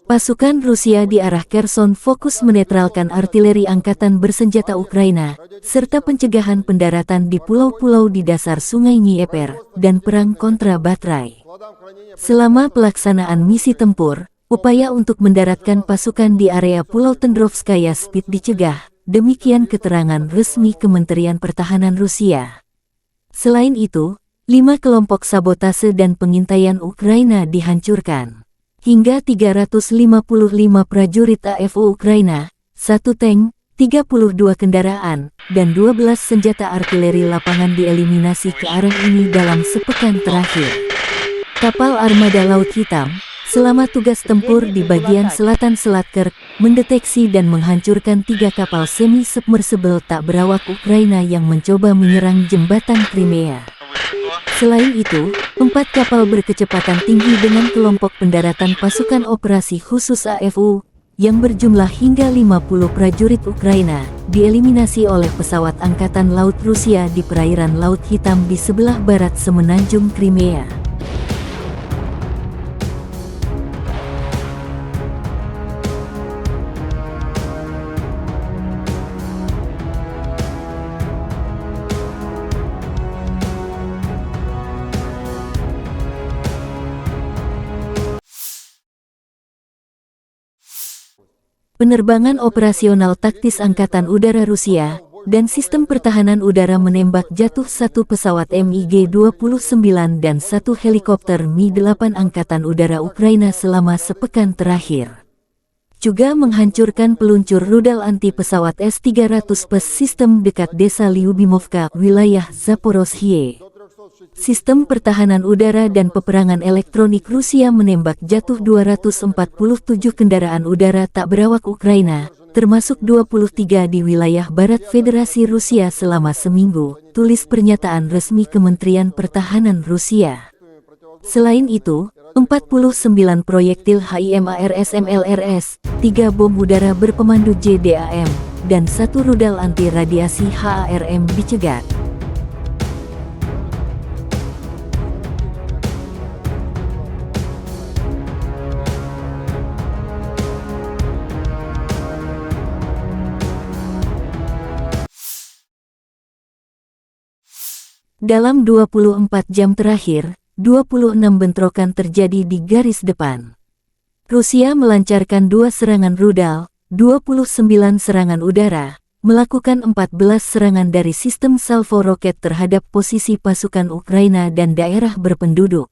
Pasukan Rusia di arah Kherson fokus menetralkan artileri angkatan bersenjata Ukraina, serta pencegahan pendaratan di pulau-pulau di dasar Sungai Dnieper, dan perang kontra baterai. Selama pelaksanaan misi tempur, upaya untuk mendaratkan pasukan di area Pulau Tendrovskaya Spit dicegah, demikian keterangan resmi Kementerian Pertahanan Rusia. Selain itu, 5 kelompok sabotase dan pengintaian Ukraina dihancurkan. Hingga 355 prajurit AFU Ukraina, 1 tank, 32 kendaraan, dan 12 senjata artileri lapangan dieliminasi ke arah ini dalam sepekan terakhir. Kapal armada Laut Hitam, selama tugas tempur di bagian selatan Selat Kerch, mendeteksi dan menghancurkan 3 kapal semi-submersible tak berawak Ukraina yang mencoba menyerang jembatan Crimea. Selain itu, 4 kapal berkecepatan tinggi dengan kelompok pendaratan pasukan operasi khusus AFU, yang berjumlah hingga 50 prajurit Ukraina, dieliminasi oleh pesawat Angkatan Laut Rusia di perairan Laut Hitam di sebelah barat semenanjung Crimea. Penerbangan operasional taktis Angkatan Udara Rusia, dan sistem pertahanan udara menembak jatuh 1 pesawat MiG-29 dan 1 helikopter Mi-8 Angkatan Udara Ukraina selama sepekan terakhir. Juga menghancurkan peluncur rudal anti pesawat S-300 PES sistem dekat desa Lyubimovka, wilayah Zaporozhye. Sistem pertahanan udara dan peperangan elektronik Rusia menembak jatuh 247 kendaraan udara tak berawak Ukraina, termasuk 23 di wilayah barat Federasi Rusia selama seminggu, tulis pernyataan resmi Kementerian Pertahanan Rusia. Selain itu, 49 proyektil HIMARS-MLRS, 3 bom udara berpemandu JDAM, dan 1 rudal anti radiasi HARM dicegat. Dalam 24 jam terakhir, 26 bentrokan terjadi di garis depan. Rusia melancarkan 2 serangan rudal, 29 serangan udara, melakukan 14 serangan dari sistem salvo roket terhadap posisi pasukan Ukraina dan daerah berpenduduk.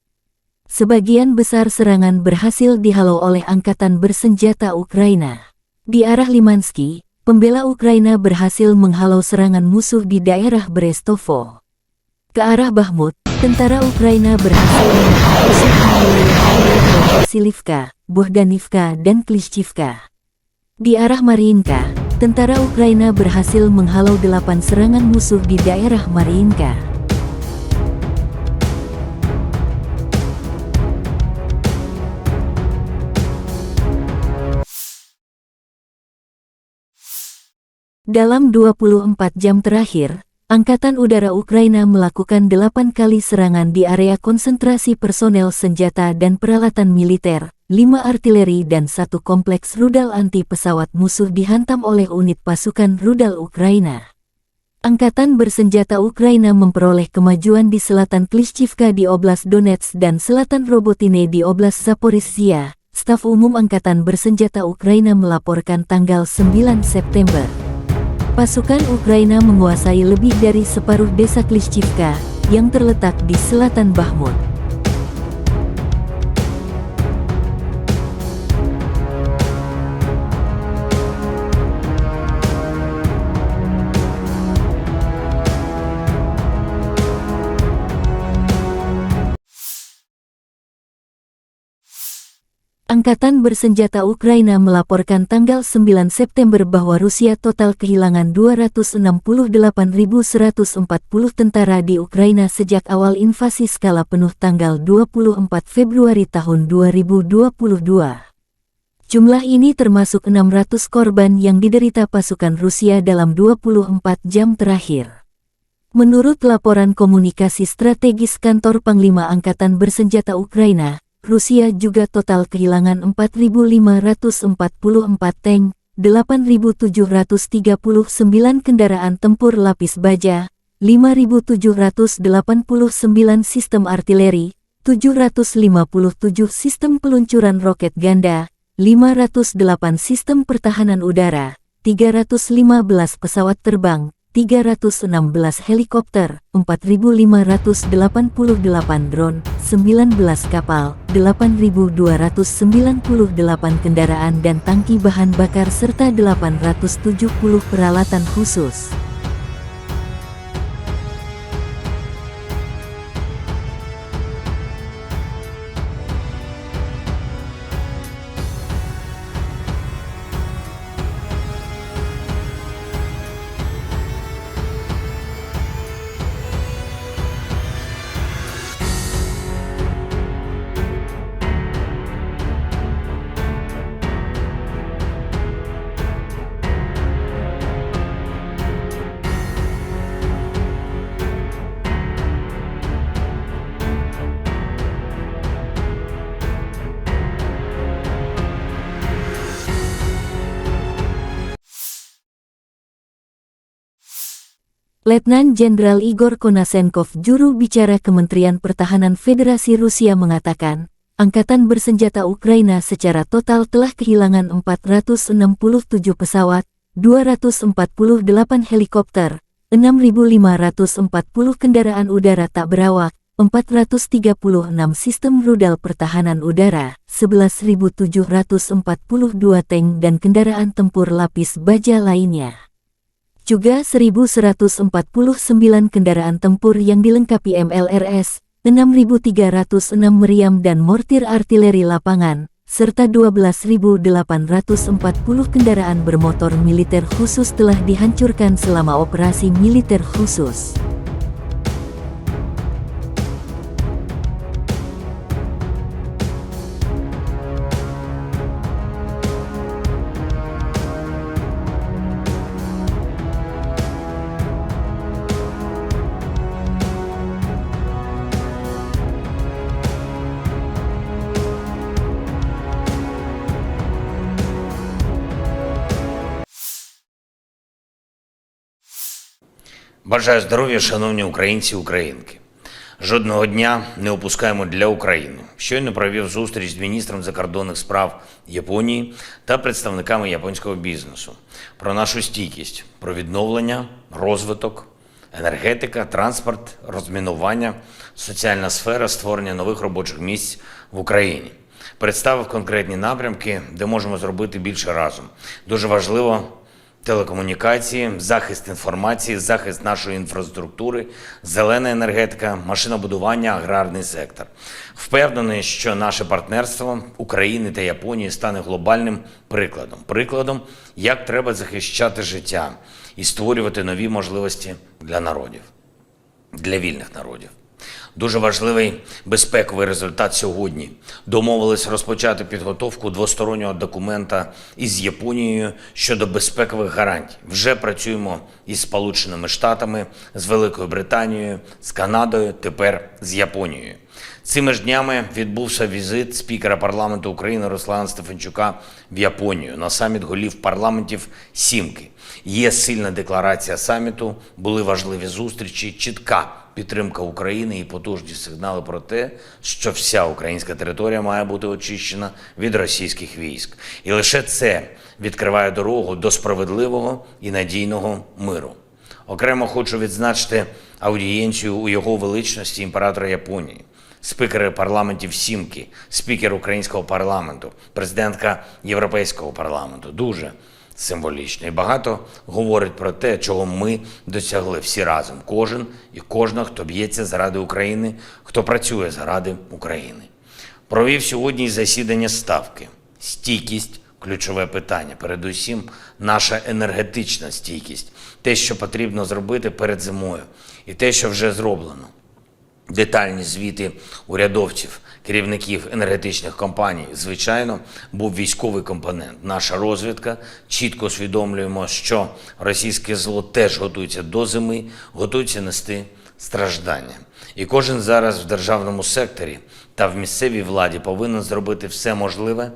Sebagian besar serangan berhasil dihalau oleh angkatan bersenjata Ukraina. Di arah Limansky, pembela Ukraina berhasil menghalau serangan musuh di daerah Brestovo. Ke arah Bakhmut, tentara Ukraina berhasil menghalau wilayah Vasilivka, Bohdanivka, dan Klishchivka. Di arah Mariinka, tentara Ukraina berhasil menghalau 8 serangan musuh di daerah Mariinka. Dalam 24 jam terakhir, Angkatan Udara Ukraina melakukan 8 kali serangan di area konsentrasi personel senjata dan peralatan militer, 5 artileri dan 1 kompleks rudal anti pesawat musuh dihantam oleh unit pasukan rudal Ukraina. Angkatan bersenjata Ukraina memperoleh kemajuan di selatan Klishchivka di Oblast Donetsk dan selatan Robotine di Oblast Zaporizhia, Staf Umum Angkatan Bersenjata Ukraina melaporkan tanggal 9 September. Pasukan Ukraina menguasai lebih dari separuh desa Klishchivka, yang terletak di selatan Bakhmut. Angkatan Bersenjata Ukraina melaporkan tanggal 9 September bahwa Rusia total kehilangan 268.140 tentara di Ukraina sejak awal invasi skala penuh tanggal 24 Februari tahun 2022. Jumlah ini termasuk 600 korban yang diderita pasukan Rusia dalam 24 jam terakhir. Menurut laporan komunikasi strategis kantor Panglima Angkatan Bersenjata Ukraina, Rusia juga total kehilangan 4.544 tank, 8.739 kendaraan tempur lapis baja, 5.789 sistem artileri, 757 sistem peluncuran roket ganda, 508 sistem pertahanan udara, 315 pesawat terbang, 316 helikopter, 4.588 drone, 19 kapal, 8.298 kendaraan dan tangki bahan bakar serta 870 peralatan khusus. Letnan Jenderal Igor Konasenkov, juru bicara Kementerian Pertahanan Federasi Rusia mengatakan, Angkatan Bersenjata Ukraina secara total telah kehilangan 467 pesawat, 248 helikopter, 6.540 kendaraan udara tak berawak, 436 sistem rudal pertahanan udara, 11.742 tank dan kendaraan tempur lapis baja lainnya. Juga 1.149 kendaraan tempur yang dilengkapi MLRS, 6.306 meriam dan mortir artileri lapangan, serta 12.840 kendaraan bermotor militer khusus telah dihancurkan selama operasi militer khusus. Бажаю здоров'я, шановні українці і українки. Жодного дня не опускаємо для України. Щойно провів зустріч з міністром закордонних справ Японії та представниками японського бізнесу. Про нашу стійкість, про відновлення, розвиток, енергетика, транспорт, розмінування, соціальна сфера, створення нових робочих місць в Україні. Представив конкретні напрямки, де можемо зробити більше разом. Дуже важливо телекомунікації, захист інформації, захист нашої інфраструктури, зелена енергетика, машинобудування, аграрний сектор. Впевнений, що наше партнерство України та Японії стане глобальним прикладом, як треба захищати життя і створювати нові можливості для народів, для вільних народів. Дуже важливий безпековий результат сьогодні. Домовились розпочати підготовку двостороннього документа із Японією щодо безпекових гарантій. Вже працюємо із Сполученими Штатами, з Великою Британією, з Канадою, тепер з Японією. Цими ж днями відбувся візит спікера парламенту України Руслана Стефанчука в Японію на саміт голів парламентів «Сімки». Є сильна декларація саміту, були важливі зустрічі, чітка підтримка України і потужні сигнали про те, що вся українська територія має бути очищена від російських військ. І лише це відкриває дорогу до справедливого і надійного миру. Окремо хочу відзначити аудієнцію у його величності імператора Японії, спікери парламентів «Сімки», спікер українського парламенту, президентка Європейського парламенту. Дуже символічно. І багато говорить про те, чого ми досягли всі разом. Кожен і кожна, хто б'ється заради України, хто працює заради України. Провів сьогодні засідання Ставки. Стійкість – ключове питання. Передусім, наша енергетична стійкість. Те, що потрібно зробити перед зимою. І те, що вже зроблено. Детальні звіти урядовців, керівників енергетичних компаній. Звичайно, був військовий компонент. Наша розвідка чітко усвідомлюємо, що російське зло теж готується до зими, готується нести страждання. І кожен зараз в державному секторі та в місцевій владі повинен зробити все можливе,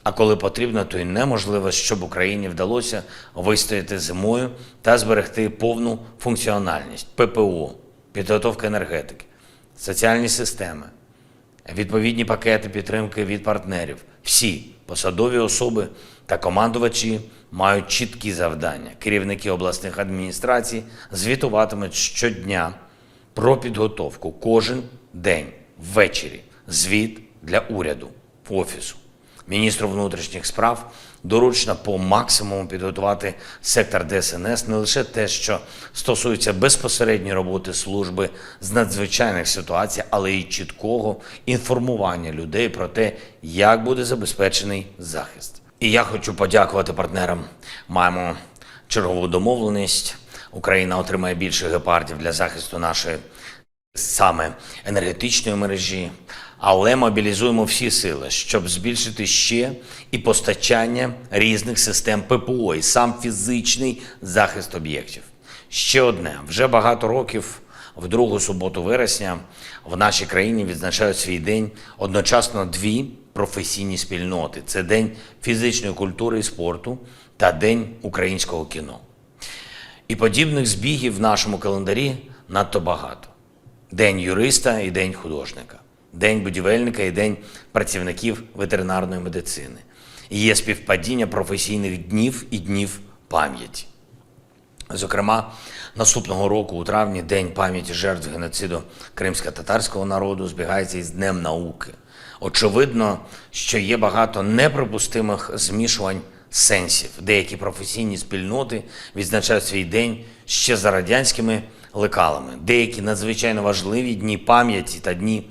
а коли потрібно, то й неможливе, щоб Україні вдалося вистояти зимою та зберегти повну функціональність ППО, підготовка енергетики, соціальні системи, відповідні пакети підтримки від партнерів. Всі посадові особи та командувачі мають чіткі завдання. Керівники обласних адміністрацій звітуватимуть щодня про підготовку кожен день ввечері. Звіт для уряду, офісу. Міністру внутрішніх справ доручено по максимуму підготувати сектор ДСНС не лише те, що стосується безпосередньої роботи служби з надзвичайних ситуацій, але й чіткого інформування людей про те, як буде забезпечений захист. І я хочу подякувати партнерам. Маємо чергову домовленість. Україна отримає більше гепардів для захисту нашої саме енергетичної мережі, але мобілізуємо всі сили, щоб збільшити ще і постачання різних систем ППО, і сам фізичний захист об'єктів. Ще одне. Вже багато років, в другу суботу вересня, в нашій країні відзначають свій день одночасно дві професійні спільноти. Це День фізичної культури і спорту та День українського кіно. І подібних збігів в нашому календарі надто багато. День юриста і День художника, День будівельника і День працівників ветеринарної медицини. І є співпадіння професійних днів і днів пам'яті. Зокрема, наступного року, у травні, День пам'яті жертв геноциду кримсько-татарського народу збігається із Днем науки. Очевидно, що є багато неприпустимих змішувань сенсів. Деякі професійні спільноти відзначають свій день ще за радянськими лекалами. Деякі надзвичайно важливі дні пам'яті та дні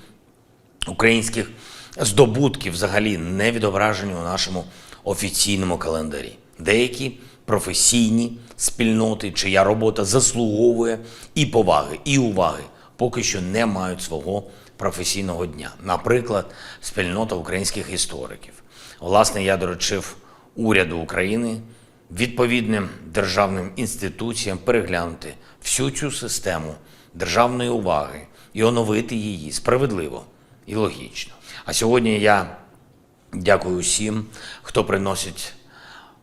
українських здобутків взагалі не відображені у нашому офіційному календарі. Деякі професійні спільноти, чия робота заслуговує і поваги, і уваги, поки що не мають свого професійного дня. Наприклад, спільнота українських істориків. Власне, я доручив уряду України відповідним державним інституціям переглянути всю цю систему державної уваги і оновити її справедливо і логічно. А сьогодні я дякую усім, хто приносить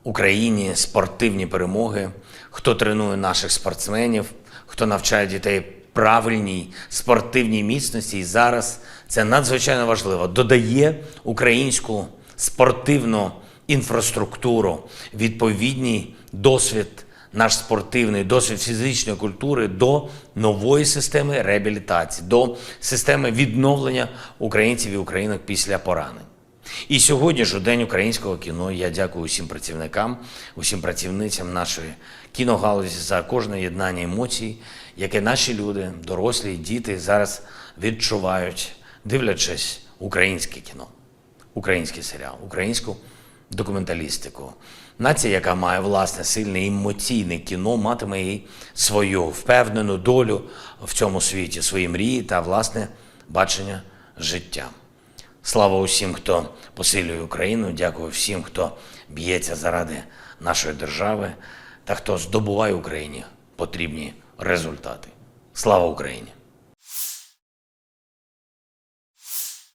Україні спортивні перемоги, хто тренує наших спортсменів, хто навчає дітей правильній спортивній міцності. І зараз це надзвичайно важливо. Додає українську спортивну інфраструктуру, відповідний досвід, наш спортивний досвід фізичної культури до нової системи реабілітації, до системи відновлення українців і українок після поранень. І сьогодні ж у День українського кіно я дякую усім працівникам, усім працівницям нашої кіногалузі за кожне єднання емоцій, яке наші люди, дорослі, діти зараз відчувають, дивлячись українське кіно, український серіал, українську документалістику. Нація, яка має власне сильне емоційне кіно, матиме і свою впевнену долю в цьому світі, свої мрії та власне бачення життя. Слава усім, хто посилює Україну, дякую всім, хто б'ється заради нашої держави та хто здобуває Україні потрібні результати. Слава Україні!